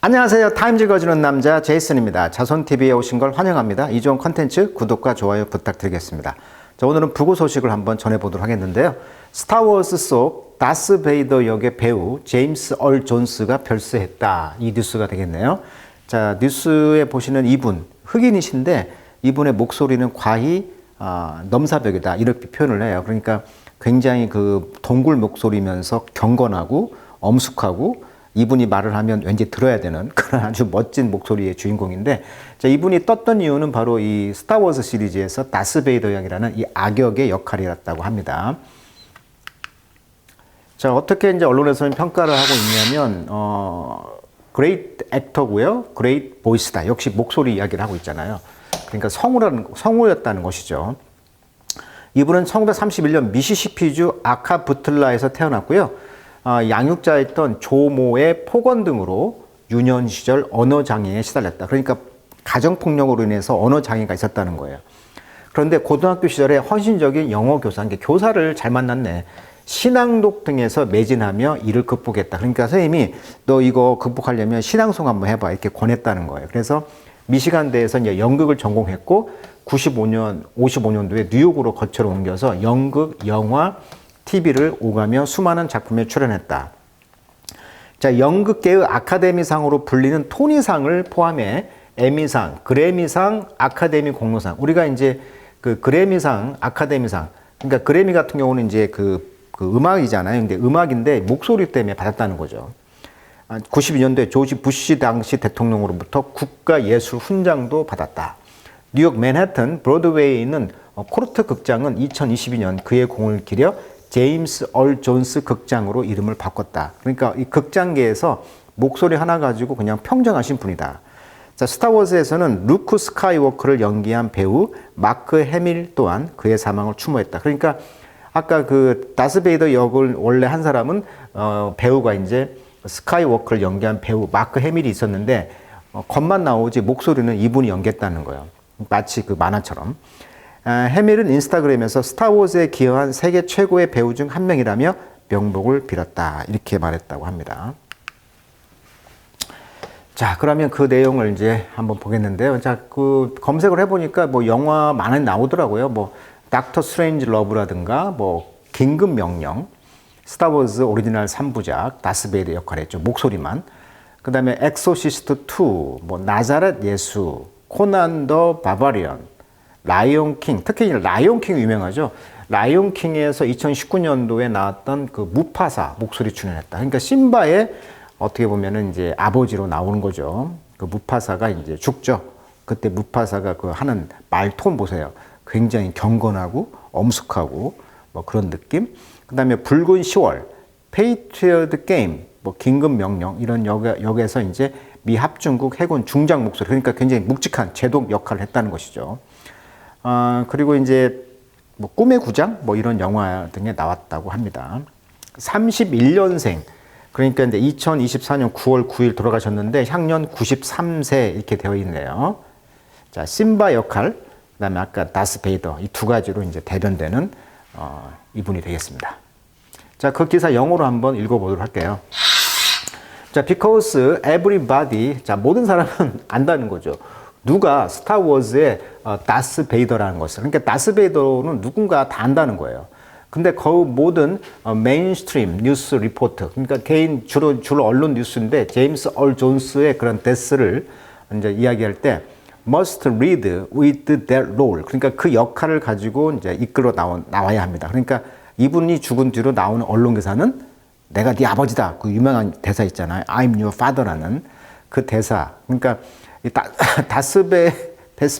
안녕하세요. 타임즈 읽어주는 남자 제이슨입니다. 자손TV에 오신 걸 환영합니다. 이 좋은 컨텐츠 구독과 좋아요 부탁드리겠습니다. 자, 오늘은 부고 소식을 한번 전해보도록 하겠는데요. 스타워즈 속 다스 베이더 역의 배우 제임스 얼 존스가 별세했다. 이 뉴스가 되겠네요. 자, 뉴스에 보시는 이분 흑인이신데 이분의 목소리는 과히 넘사벽이다 이렇게 표현을 해요. 그러니까 굉장히 그 동굴 목소리면서 경건하고 엄숙하고 이분이 말을 하면 왠지 들어야 되는 그런 아주 멋진 목소리의 주인공인데, 자, 이분이 떴던 이유는 바로 이 스타워즈 시리즈에서 다스 베이더 양이라는 이 악역의 역할이었다고 합니다. 자, 어떻게 이제 언론에서는 평가를 하고 있냐면, 그레이트 액터고요, 그레이트 보이스다. 역시 목소리 이야기를 하고 있잖아요. 그러니까 성우였다는 것이죠. 이분은 1931년 미시시피주 아카부틀라에서 태어났고요. 양육자였던 조모의 폭언 등으로 유년 시절 언어장애에 시달렸다. 그러니까 가정폭력으로 인해서 언어장애가 있었다는 거예요. 그런데 고등학교 시절에 헌신적인 영어 교사, 그러니까 교사를 잘 만났네. 신앙독 등에서 매진하며 이를 극복했다. 그러니까 선생님이 너 이거 극복하려면 신앙송 한번 해봐 이렇게 권했다는 거예요. 그래서 미시간대에서 이제 연극을 전공했고 55년도에 뉴욕으로 거처를 옮겨서 연극, 영화, TV를 오가며 수많은 작품에 출연했다. 자, 연극계의 아카데미상으로 불리는 토니상을 포함해 에미상, 그래미상, 아카데미 공로상. 우리가 이제 그 그래미상, 아카데미상. 그러니까 그래미 같은 경우는 이제 그 음악이잖아요. 근데 음악인데 목소리 때문에 받았다는 거죠. 92년도에 조지 부시 당시 대통령으로부터 국가예술 훈장도 받았다. 뉴욕 맨해튼 브로드웨이에 있는 코르트 극장은 2022년 그의 공을 기려 제임스 얼 존스 극장으로 이름을 바꿨다. 그러니까 이 극장계에서 목소리 하나 가지고 그냥 평정하신 분이다. 자, 스타워즈에서는 루크 스카이워커를 연기한 배우 마크 해밀 또한 그의 사망을 추모했다. 그러니까 아까 그 다스 베이더 역을 원래 한 사람은 배우가 이제 스카이워커를 연기한 배우 마크 해밀이 있었는데 겉만 나오지 목소리는 이분이 연기했다는 거예요. 마치 그 만화처럼. 해밀은 인스타그램에서 스타워즈에 기여한 세계 최고의 배우 중 한 명이라며 명복을 빌었다. 이렇게 말했다고 합니다. 자, 그러면 그 내용을 이제 한번 보겠는데요. 자, 그 검색을 해보니까 뭐 영화 많이 나오더라고요. 뭐 닥터 스트레인지 러브라든가 뭐 긴급 명령, 스타워즈 오리지널 3부작 다스 베이더 역할을 했죠. 목소리만. 그 다음에 엑소시스트 2, 뭐 나자렛 예수, 코난 더 바바리언, 라이온 킹, 특히 라이온 킹이 유명하죠. 라이온 킹에서 2019년도에 나왔던 그 무파사 목소리 출연했다. 그러니까 심바의 어떻게 보면은 이제 아버지로 나오는 거죠. 그 무파사가 이제 죽죠. 그때 무파사가 그 하는 말톤 보세요. 굉장히 경건하고 엄숙하고 뭐 그런 느낌. 그다음에 붉은 10월, 페이트리어트 게임, 뭐 긴급 명령 이런 역에서 이제 미 합중국 해군 중장 목소리. 그러니까 굉장히 묵직한 제독 역할을 했다는 것이죠. 그리고 이제 뭐 꿈의 구장 뭐 이런 영화 등에 나왔다고 합니다. 31년생. 그러니까 이제 2024년 9월 9일 돌아가셨는데 향년 93세 이렇게 되어 있네요. 자, 심바 역할, 그다음에 아까 다스 베이더 이 두 가지로 이제 대변되는 이분이 되겠습니다. 자, 그 기사 영어로 한번 읽어보도록 할게요. 자, because everybody, 자, 모든 사람은 안다는 거죠. 누가 스타워즈의 다스 베이더라는 것을. 그러니까 다스 베이더는 누군가 다 안다는 거예요. 근데 그 모든 메인스트림 뉴스 리포트, 그러니까 주로 언론 뉴스인데 제임스 얼 존스의 그런 데스를 이제 이야기할 때 must read with their role. 그러니까 그 역할을 가지고 이제 이끌어 나와야 합니다. 그러니까 이분이 죽은 뒤로 나오는 언론 기사는 내가 네 아버지다. 그 유명한 대사 있잖아요. I'm your father라는 그 대사. 그러니까 다스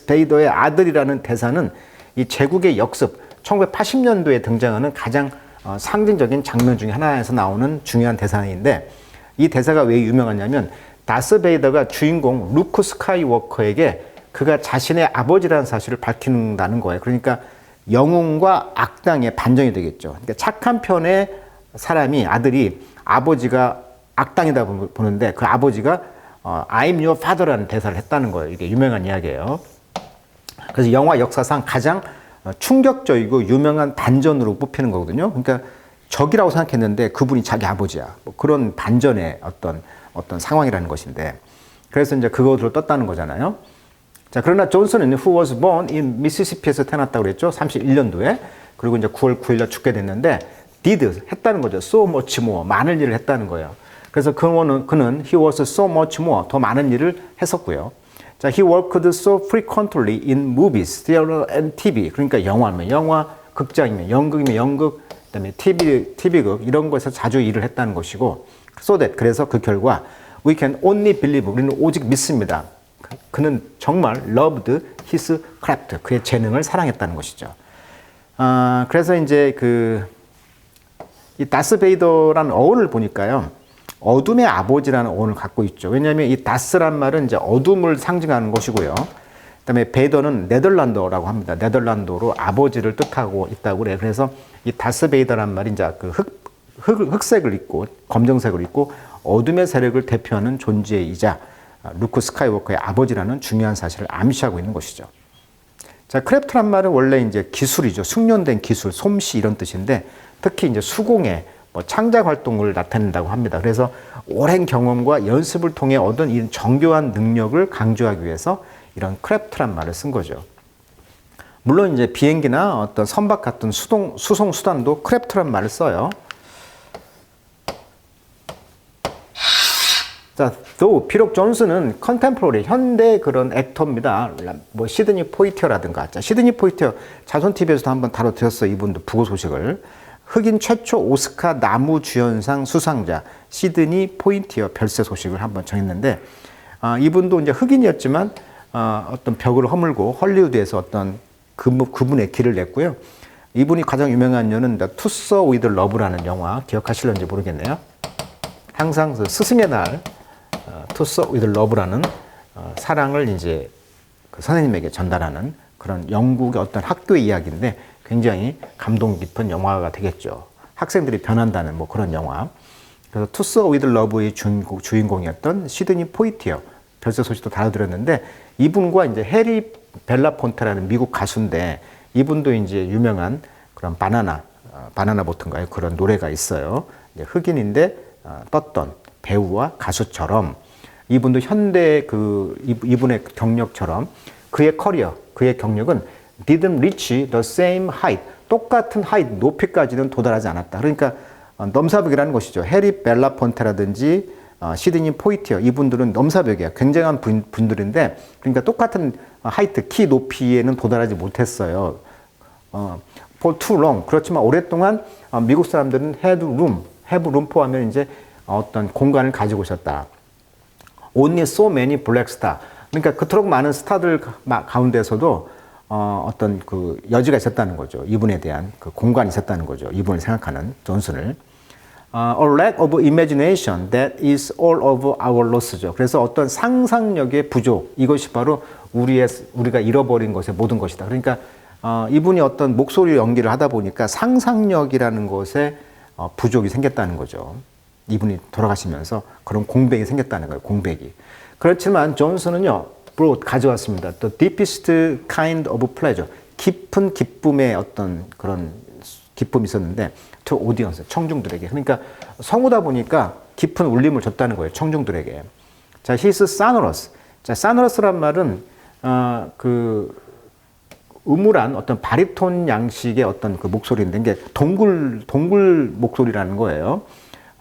베이더의 아들이라는 대사는 이 제국의 역습 1980년도에 등장하는 가장 상징적인 장면 중에 하나에서 나오는 중요한 대사인데 이 대사가 왜 유명하냐면 다스 베이더가 주인공 루크 스카이워커에게 그가 자신의 아버지라는 사실을 밝힌다는 거예요. 그러니까 영웅과 악당의 반전이 되겠죠. 그러니까 착한 편의 사람이 아들이 아버지가 악당이다 보는데 그 아버지가 I'm your father라는 대사를 했다는 거예요. 이게 유명한 이야기예요. 그래서 영화 역사상 가장 충격적이고 유명한 반전으로 뽑히는 거거든요. 그러니까 적이라고 생각했는데 그분이 자기 아버지야. 뭐 그런 반전의 어떤 상황이라는 것인데. 그래서 이제 그거로 떴다는 거잖아요. 자, 그러나 존슨은 who was born in Mississippi에서 태어났다고 그랬죠. 31년도에. 그리고 이제 9월 9일날 죽게 됐는데 did 했다는 거죠. so much more 많은 일을 했다는 거예요. 그래서 그는 he was so much more 더 많은 일을 했었고요. 자, he worked so frequently in movies, theater and TV. 그러니까 영화면 영화, 극장이면 연극이면 연극, 그다음에 TV극 이런 것에서 자주 일을 했다는 것이고 so that 그래서 그 결과 we can only believe 우리는 오직 믿습니다. 그는 정말 loved his craft 그의 재능을 사랑했다는 것이죠. 그래서 이제 이 다스 베이더라는 어원을 보니까요. 어둠의 아버지라는 어원을 갖고 있죠. 왜냐하면 이 다스란 말은 이제 어둠을 상징하는 것이고요. 그다음에 베이더는 네덜란드어라고 합니다. 네덜란드어로 아버지를 뜻하고 있다고 그래요. 그래서 이 다스 베이더란 말이 이제 흑색을 입고 검정색을 입고 어둠의 세력을 대표하는 존재이자 루크 스카이워커의 아버지라는 중요한 사실을 암시하고 있는 것이죠. 자, 크래프트란 말은 원래 이제 기술이죠. 숙련된 기술, 솜씨 이런 뜻인데 특히 이제 수공예, 창작 활동을 나타낸다고 합니다. 그래서 오랜 경험과 연습을 통해 얻은 이 정교한 능력을 강조하기 위해서 이런 크래프트란 말을 쓴 거죠. 물론 이제 비행기나 어떤 선박 같은 수송 수단도 크래프트란 말을 써요. 자, 또 비록 존슨은 컨템포러리 현대 그런 액터입니다. 뭐 시드니 포이티어라든가, 자, 시드니 포이티어 자손 TV에서도 한번 다뤄드렸어요. 이분도 부고 소식을. 흑인 최초 오스카 나무주연상 수상자 시드니 포이티어 별세 소식을 한번 전했는데 이분도 이제 흑인이었지만 어떤 벽을 허물고 헐리우드에서 어떤 그분의 길을 냈고요. 이분이 가장 유명한 연은 The Tussauds with Love라는 영화 기억하실런지 모르겠네요. 항상 그 스승의 날 Tussauds with Love라는 사랑을 이제 그 선생님에게 전달하는 그런 영국의 어떤 학교 이야기인데 굉장히 감동 깊은 영화가 되겠죠. 학생들이 변한다는 뭐 그런 영화. 그래서 Tussauds with Love의 주인공이었던 시드니 포이티어 별세 소식도 다뤄드렸는데 이분과 이제 해리 벨라폰테라는 미국 가수인데 이분도 이제 유명한 그런 바나나 보트인가요? 그런 노래가 있어요. 이제 흑인인데 떴던 배우와 가수처럼 이분도 현대 이분의 경력처럼 그의 커리어, 그의 경력은 didn't reach the same height. 똑같은 height, 높이까지는 도달하지 않았다. 그러니까 넘사벽이라는 것이죠. 해리 벨라폰테라든지 시드니 포이티어 이분들은 넘사벽이에요. 굉장한 분들인데 그러니까 똑같은 하이트, 키 높이에는 도달하지 못했어요. For too long. 그렇지만 오랫동안 미국 사람들은 have room for 하면 이제 어떤 공간을 가지고 있었다. Only so many black star. 그러니까 그토록 많은 스타들 가운데서도 어떤 그 여지가 있었다는 거죠. 이분에 대한 그 공간이 있었다는 거죠. 이분을 생각하는 존슨을. A lack of imagination that is all of our loss죠. 그래서 어떤 상상력의 부족, 이것이 바로 우리가 잃어버린 것의 모든 것이다. 그러니까 이분이 어떤 목소리 연기를 하다 보니까 상상력이라는 것에 부족이 생겼다는 거죠. 이분이 돌아가시면서 그런 공백이 생겼다는 거예요. 공백이. 그렇지만 존슨은요. 가져왔습니다. The deepest kind of pleasure. 깊은 기쁨의 어떤 그런 기쁨이 있었는데 to audience, 청중들에게. 그러니까 성우다 보니까 깊은 울림을 줬다는 거예요. 청중들에게. 자, he's sonorous. 자, sonorous란 말은 음울한 어떤 바리톤 양식의 어떤 그 목소리인데 이게 동굴 목소리라는 거예요.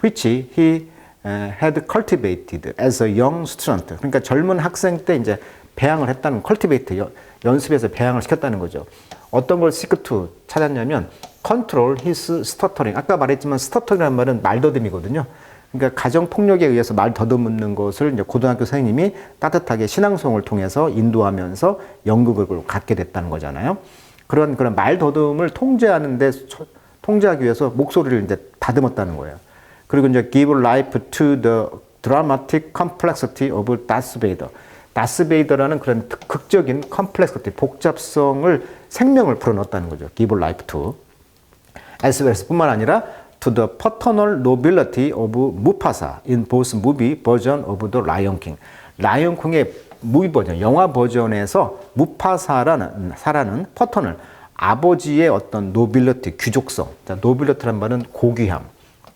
which he had cultivated as a young student. 그러니까 젊은 학생 때 이제 배양을 했다는 cultivate 연습해서 배양을 시켰다는 거죠. 어떤 걸 seek to 찾았냐면 control his stuttering. 아까 말했지만 stuttering이라는 말은 말더듬이거든요. 그러니까 가정 폭력에 의해서 말 더듬는 것을 이제 고등학교 선생님이 따뜻하게 신앙송을 통해서 인도하면서 연극을 갖게 됐다는 거잖아요. 그런 말 더듬을 통제하기 위해서 목소리를 이제 다듬었다는 거예요. 그리고 이제 give life to the dramatic complexity of Darth Vader. 다스 베이더라는 그런 극적인 complexity, 복잡성을 생명을 불어넣었다는 거죠. give life to. as well as 뿐만 아니라 to the paternal nobility of Mufasa in both movie version of the Lion King. 라이언 킹의 무비 버전, 영화 버전에서 무파사라는 paternal, 아버지의 어떤 nobility, 귀족성. 자, nobility란 말은 고귀함,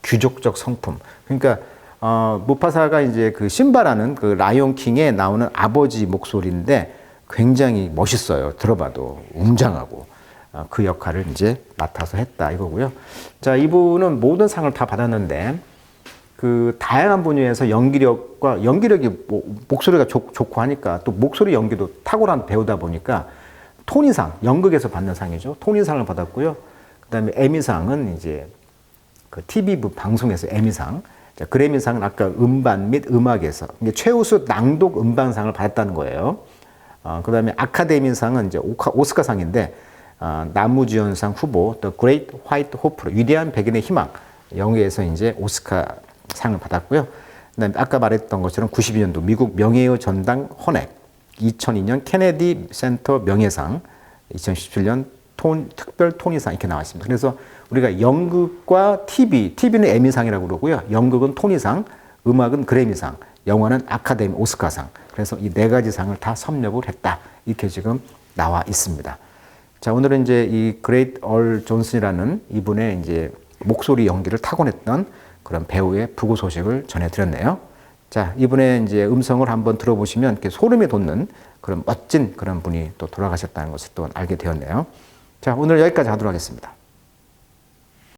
귀족적 성품. 그러니까 무파사가 이제 그 심바라는 그 라이온 킹에 나오는 아버지 목소리인데 굉장히 멋있어요. 들어봐도 웅장하고. 그 역할을 이제 맡아서 했다 이거고요. 자, 이분은 모든 상을 다 받았는데 그 다양한 분야에서 연기력이 목소리가 좋고 하니까 또 목소리 연기도 탁월한 배우다 보니까 토니상, 연극에서 받는 상이죠. 토니상을 받았고요. 그다음에 에미상은 이제 그 TV 방송에서 에미상, 자, 그래미상은 아까 음반 및 음악에서 이게 최우수 낭독 음반상을 받았다는 거예요. 그다음에 아카데미상은 이제 오스카상인데 나무주연상 후보 The Great White Hope 위대한 백인의 희망 영예에서 이제 오스카상을 받았고요. 그다음에 아까 말했던 것처럼 92년도 미국 명예의 전당 헌액, 2002년 케네디 센터 명예상, 2017년 특별 토니상 이렇게 나와 있습니다. 그래서 우리가 연극과 TV는 에미상이라고 그러고요. 연극은 토니상, 음악은 그래미상, 영화는 아카데미 오스카상. 그래서 이 네 가지 상을 다 섭렵을 했다. 이렇게 지금 나와 있습니다. 자, 오늘은 이제 이 그레이트 얼 존슨이라는 이분의 이제 목소리 연기를 타고냈던 그런 배우의 부고 소식을 전해드렸네요. 자, 이분의 이제 음성을 한번 들어보시면 이렇게 소름이 돋는 그런 멋진 그런 분이 또 돌아가셨다는 것을 또 알게 되었네요. 자, 오늘 여기까지 하도록 하겠습니다.